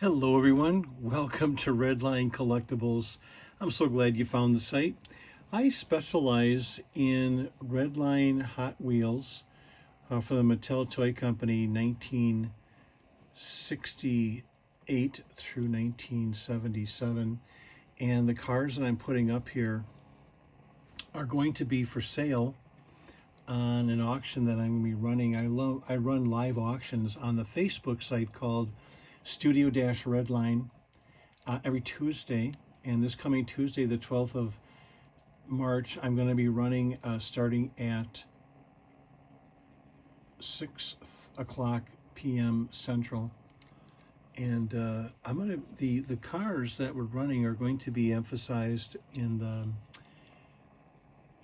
Hello everyone, welcome to Redline Collectibles. I'm so glad you found the site. I specialize in Redline Hot Wheels for the Mattel Toy Company 1968 through 1977. And the cars that I'm putting up here are going to be for sale on an auction that I'm going to be running. I run live auctions on the Facebook site called Studio-Redline every Tuesday. And this coming Tuesday, the 12th of March, I'm going to be running starting at 6 o'clock p.m. Central. And the cars that we're running are going to be emphasized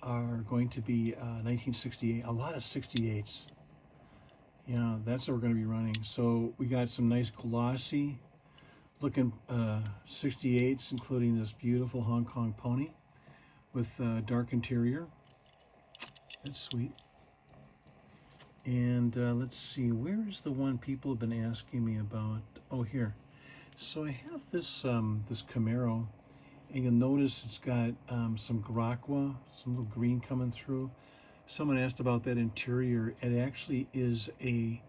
are going to be 1968, a lot of 68s. Yeah, that's what we're going to be running. So we got some nice glossy looking 68s, including this beautiful Hong Kong pony with dark interior. That's sweet. And let's see, where is the one people have been asking me about? Oh, here. So I have this this Camaro, and you'll notice it's got some Graqua, some little green coming through. Someone asked about that interior. It actually is a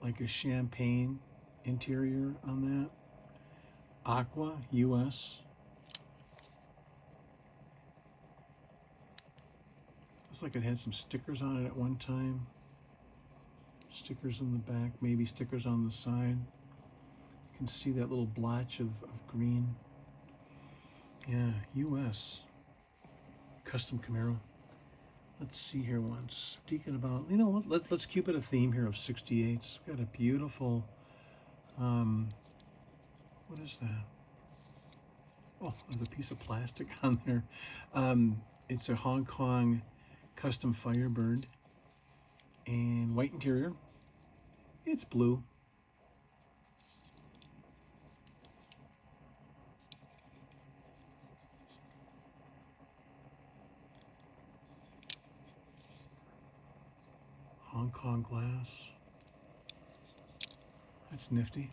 like a champagne interior on that. Aqua US. Looks like it had some stickers on it at one time. Stickers in the back, maybe stickers on the side. You can see that little blotch of green. Yeah, US. Custom Camaro. Let's see here once. Speaking about, you know what, let's keep it a theme here of 68s. Got a beautiful, what is that? Oh, there's a piece of plastic on there. It's a Hong Kong custom Firebird and white interior. It's blue. Hong Kong glass. That's nifty.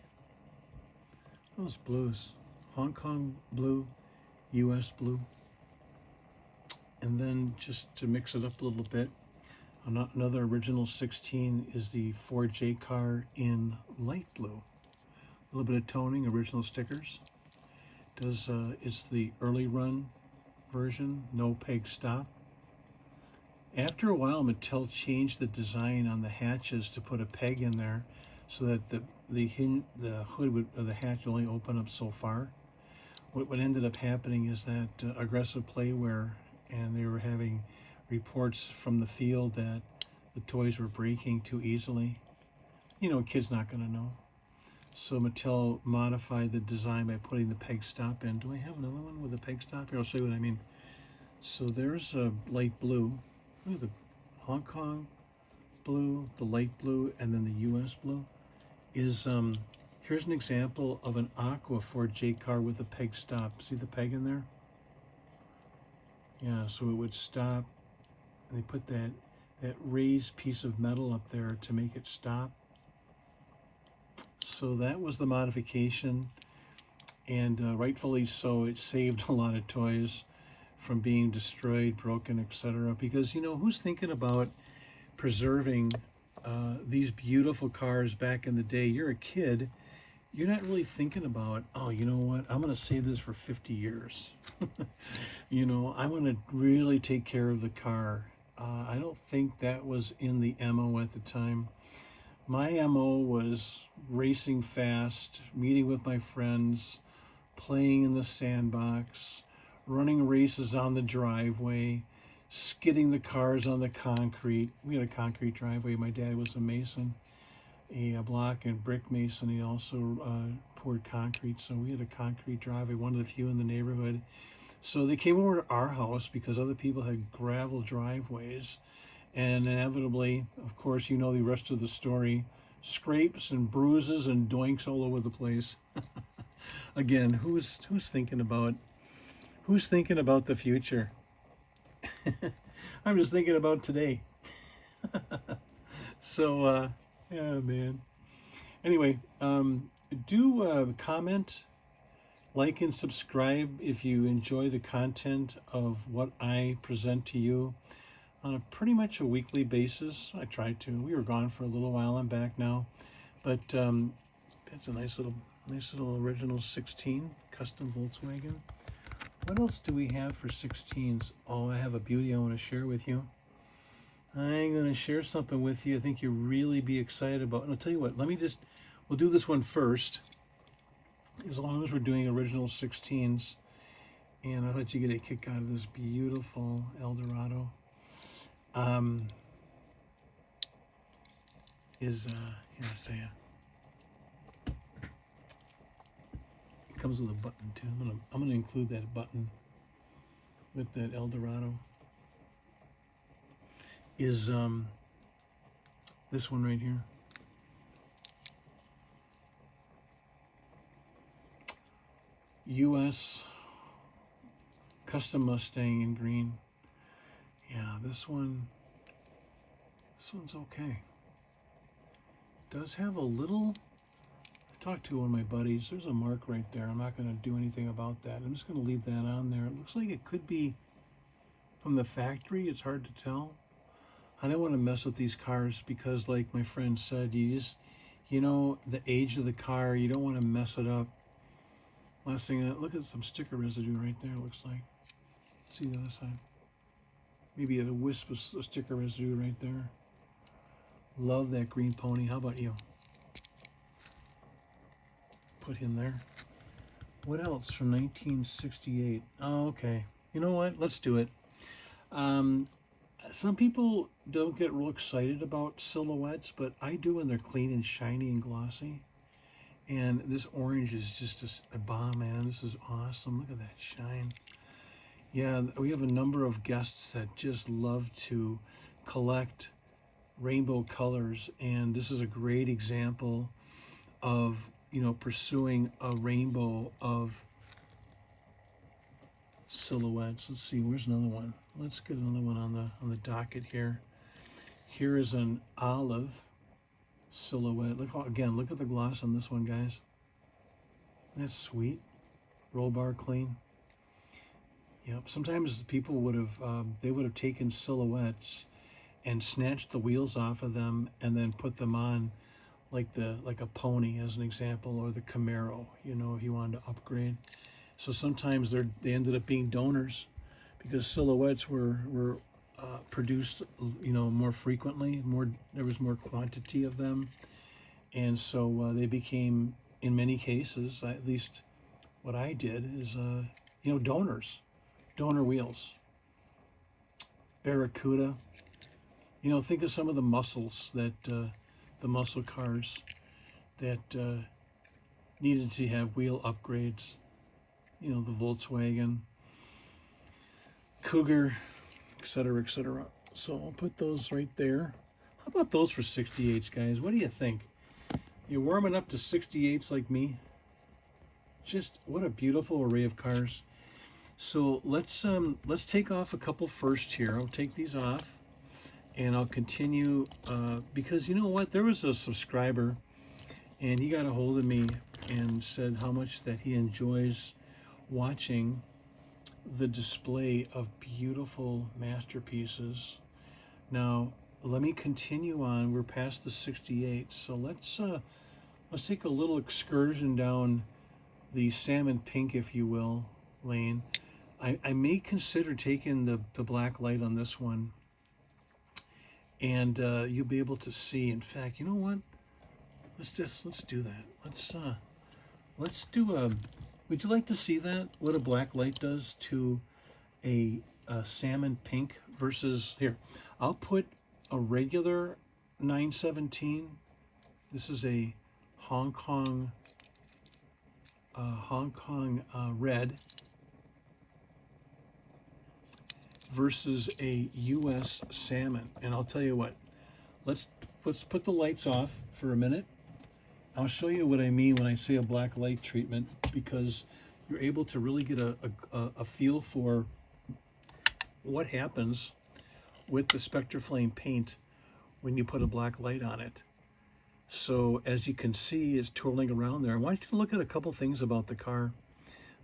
Those blues. Hong Kong blue, US blue. And then just to mix it up a little bit, another original 16 is the 4J car in light blue. A little bit of toning, original stickers. It's the early run version, no peg stop. After a while, Mattel changed the design on the hatches to put a peg in there so that the hood of the hatch would only open up so far. What ended up happening is that aggressive playwear, and they were having reports from the field that the toys were breaking too easily. You know, a kid's not going to know. So Mattel modified the design by putting the peg stop in. Do I have another one with a peg stop? Here, I'll show you what I mean. So there's a light blue. Look at the Hong Kong blue, the light blue, and then the US blue. Here's an example of an Aqua 4J car with a peg stop. See the peg in there? Yeah, so it would stop, and they put that raised piece of metal up there to make it stop. So that was the modification, and rightfully so. It saved a lot of toys from being destroyed, broken, etc. Because, you know, who's thinking about preserving these beautiful cars back in the day? You're a kid. You're not really thinking about, oh, you know what, I'm going to save this for 50 years. You know, I'm going to really take care of the car. I don't think that was in the MO at the time. My MO was racing fast, meeting with my friends, playing in the sandbox, running races on the driveway, skidding the cars on the concrete. We had a concrete driveway. My dad was a mason, a block and brick mason. He also poured concrete, so we had a concrete driveway, one of the few in the neighborhood. So they came over to our house because other people had gravel driveways, and inevitably, of course, you know the rest of the story, scrapes and bruises and doinks all over the place. Again, who's thinking about the future? I'm just thinking about today. So yeah, man. Anyway, do comment, like, and subscribe if you enjoy the content of what I present to you on a pretty much a weekly basis. I try to. We were gone for a little while. I'm back now, but it's a nice little original 16 custom Volkswagen. What else do we have for 16s? Oh, I have a beauty I want to share with you. I'm going to share something with you I think you'll really be excited about. And I'll tell you what, we'll do this one first, as long as we're doing original 16s. And I'll let you get a kick out of this beautiful Eldorado. Here, I'll tell you. It comes with a button too. I'm gonna include that button with that Eldorado. Is this one right here. U.S. Custom Mustang in green. Yeah, this one's okay. Does have a little, I talked to one of my buddies, there's a mark right there. I'm not going to do anything about that. I'm just going to leave that on there. It looks like it could be from the factory. It's hard to tell. I don't want to mess with these cars because, like my friend said, you know, the age of the car, you don't want to mess it up. Last thing, look at some sticker residue right there, it looks like. Let's see the other side. Maybe a wisp of sticker residue right there. Love that green pony. How about you? Put him there. What else from 1968? Oh, okay. You know what? Let's do it. Some people don't get real excited about silhouettes, but I do when they're clean and shiny and glossy. And this orange is just a bomb, man. This is awesome. Look at that shine. Yeah, we have a number of guests that just love to collect rainbow colors, and this is a great example of, you know, pursuing a rainbow of silhouettes. Let's see, where's another one? Let's get another one on the docket here. Here is an olive silhouette. Look at the gloss on this one, guys. That's sweet. Roll bar clean. Yep. Sometimes people would have taken silhouettes and snatched the wheels off of them and then put them on like a pony as an example, or the Camaro, you know, if you wanted to upgrade. So sometimes they ended up being donors because silhouettes were produced, you know, more frequently. There was more quantity of them, and so they became, in many cases, at least what I did is, you know, donor wheels. Barracuda. You know, think of some of the muscles that the muscle cars that needed to have wheel upgrades. You know, the Volkswagen, Cougar, etc., etc. So I'll put those right there. How about those for 68s, guys? What do you think? You're warming up to 68s like me? Just what a beautiful array of cars. So let's take off a couple first here. I'll take these off, and I'll continue because you know what? There was a subscriber, and he got a hold of me and said how much that he enjoys watching the display of beautiful masterpieces. Now, let me continue on. We're past the 68, so let's take a little excursion down the salmon pink, if you will, lane. I may consider taking the Blacklight on this one, and you'll be able to see. In fact, you know what? Let's do that. Let's do a. Would you like to see that? What a Blacklight does to a salmon pink versus here. I'll put a regular 917. This is a Hong Kong red versus a U.S. salmon. And I'll tell you what, let's put the lights off for a minute. I'll show you what I mean when I say a black light treatment, because you're able to really get a feel for what happens with the Spectraflame paint when you put a black light on it. So as you can see, it's twirling around there. I want you to look at a couple things about the car.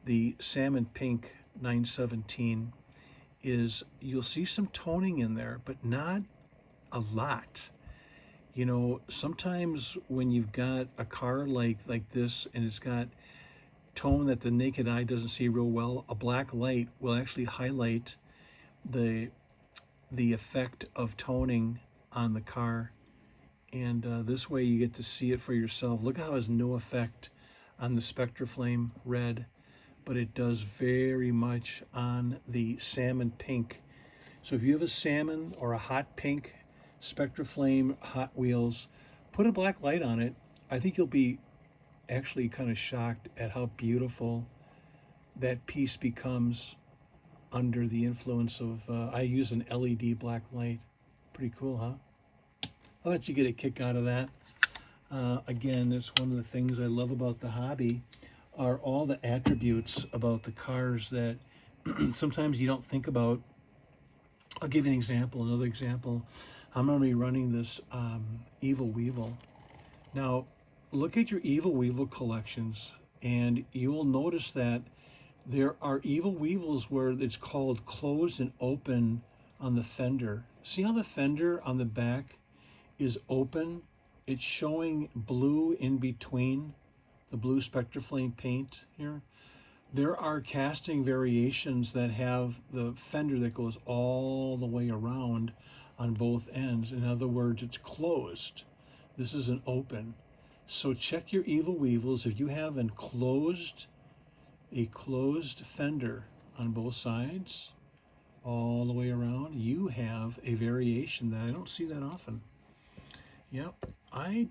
The Salmon Pink 917 is, you'll see some toning in there, but not a lot. You know, sometimes when you've got a car like this and it's got tone that the naked eye doesn't see real well, a black light will actually highlight the effect of toning on the car, and this way you get to see it for yourself. Look how it has no effect on the Spectraflame red, but it does very much on the Salmon Pink. So if you have a salmon or a hot pink Spectraflame Hot Wheels, put a black light on it. I think you'll be actually kind of shocked at how beautiful that piece becomes under the influence of, I use an LED black light. Pretty cool, huh? I'll let you get a kick out of that. Again, it's one of the things I love about the hobby are all the attributes about the cars that sometimes you don't think about. I'll give you an example, another example. I'm going to be running this Evil Weevil. Now, look at your Evil Weevil collections, and you will notice that there are Evil Weevils where it's called closed and open on the fender. See how the fender on the back is open? It's showing blue in between, the blue Spectraflame paint here. There are casting variations that have the fender that goes all the way around on both ends. In other words, it's closed. This is an open. So check your Evil Weevils. If you have a closed fender on both sides, all the way around, you have a variation that I don't see that often. Yep, I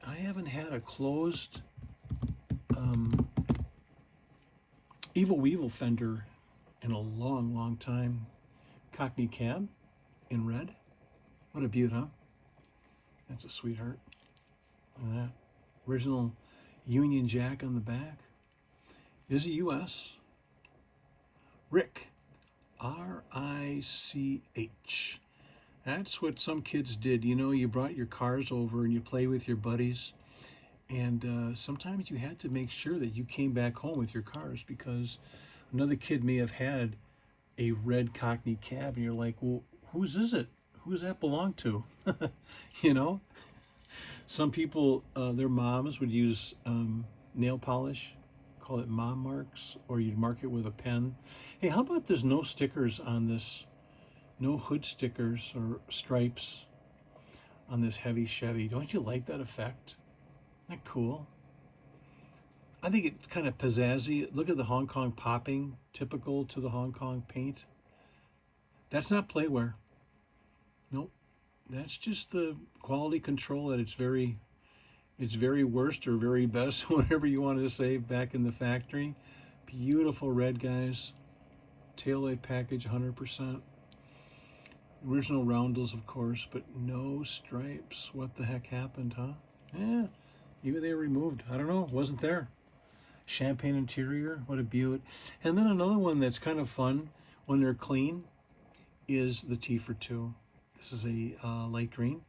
haven't had a closed Evil Weevil fender in a long, long time. Cockney cab in red. What a beaut, huh? That's a sweetheart. Look at that. Original Union Jack on the back. Is a US. Rick. R-I-C-H. That's what some kids did. You know, you brought your cars over and you play with your buddies. And sometimes you had to make sure that you came back home with your cars because another kid may have had a red Cockney cab and you're like, well, whose is it? Who does that belong to? You know? Some people, their moms would use nail polish, call it mom marks, or you'd mark it with a pen. Hey, how about there's no stickers on this, no hood stickers or stripes on this heavy Chevy? Don't you like that effect? Isn't that cool? I think it's kind of pizzazzy. Look at the Hong Kong popping, typical to the Hong Kong paint. That's not playware. Nope. That's just the quality control at its very worst or very best, whatever you wanted to say, back in the factory. Beautiful red, guys. Taillight package, 100%. Original roundels, of course, but no stripes. What the heck happened, huh? Yeah, maybe they were removed. I don't know. It wasn't there. Champagne interior. What a beaut. And then another one that's kind of fun when they're clean is the T for 2. This is a light green.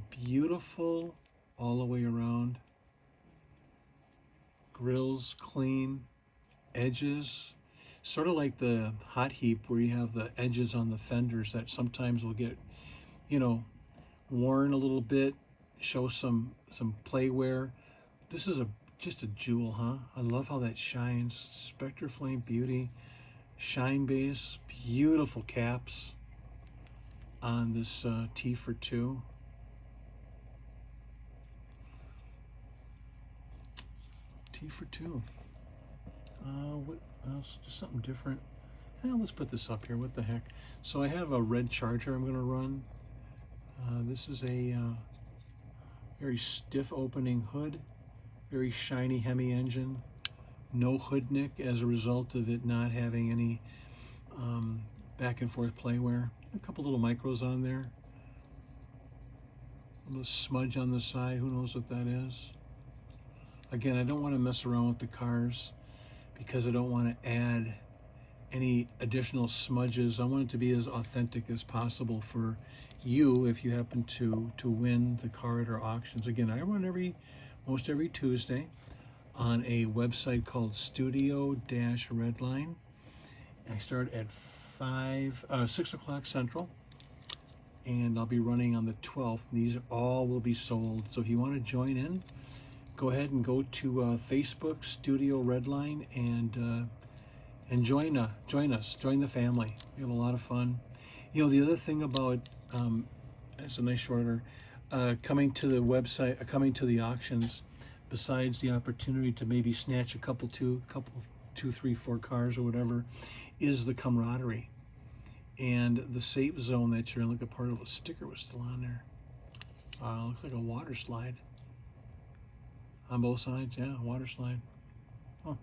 Beautiful all the way around. Grills clean. Edges. Sort of like the hot heap where you have the edges on the fenders that sometimes will get, you know, worn a little bit, show some play wear. This is just a jewel, huh? I love how that shines. Spectraflame beauty, shine base, beautiful caps on this T for 2. T for 2. What else? Just something different. Let's put this up here. What the heck? So I have a red Charger I'm going to run. This is a very stiff opening hood, very shiny Hemi engine, no hood nick as a result of it not having any back and forth playwear. A couple little micros on there. A little smudge on the side. Who knows what that is? Again, I don't want to mess around with the cars because I don't want to add any additional smudges. I want it to be as authentic as possible for you if you happen to win the car at our auctions. Again, I run most every Tuesday on a website called Studio-Redline. I start at 6 o'clock Central, and I'll be running on the 12th. These all will be sold. So if you want to join in, go ahead and go to Facebook Studio Redline and join us, join the family. We have a lot of fun. You know, the other thing about it's a nice shorter coming to the website, coming to the auctions. Besides the opportunity to maybe snatch a couple, 2, 3, 4 cars or whatever, is the camaraderie and the safe zone that you're in. Look, a part of a sticker was still on there. Looks like a water slide on both sides. Yeah, water slide. Huh.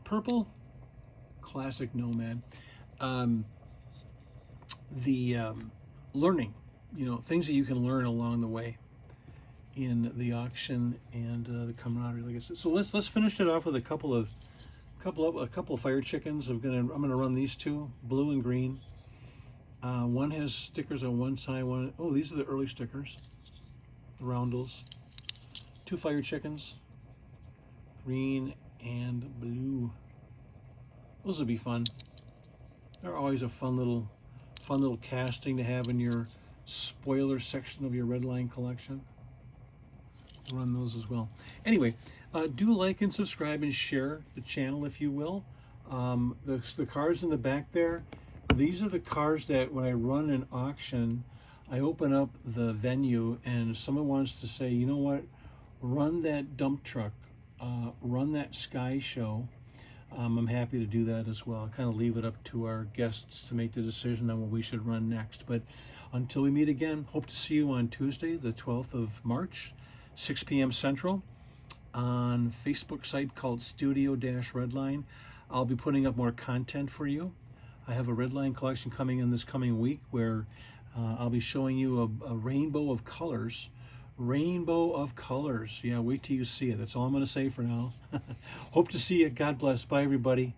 Purple, classic Nomad. Learning, you know, things that you can learn along the way in the auction and the camaraderie, like I said. So let's finish it off with a couple of fire chickens. I'm gonna run these two, blue and green. One has stickers on one side. Oh, these are the early stickers, the roundels. 2 fire chickens, green and blue. Those will be fun. They're always a fun little casting to have in your spoiler section of your Redline collection. Run those as well. Anyway, do like and subscribe and share the channel if you will. The cars in the back there, these are the cars that when I run an auction, I open up the venue and if someone wants to say, you know what, run that dump truck, run that Sky Show, I'm happy to do that as well. I kind of leave it up to our guests to make the decision on what we should run next. But until we meet again, hope to see you on Tuesday, the 12th of March, 6 p.m. Central, on Facebook site called Studio-Redline. I'll be putting up more content for you. I have a Redline collection coming in this coming week where I'll be showing you a rainbow of colors. Rainbow of colors. Yeah, wait till you see it. That's all I'm going to say for now. Hope to see you. God bless. Bye, everybody.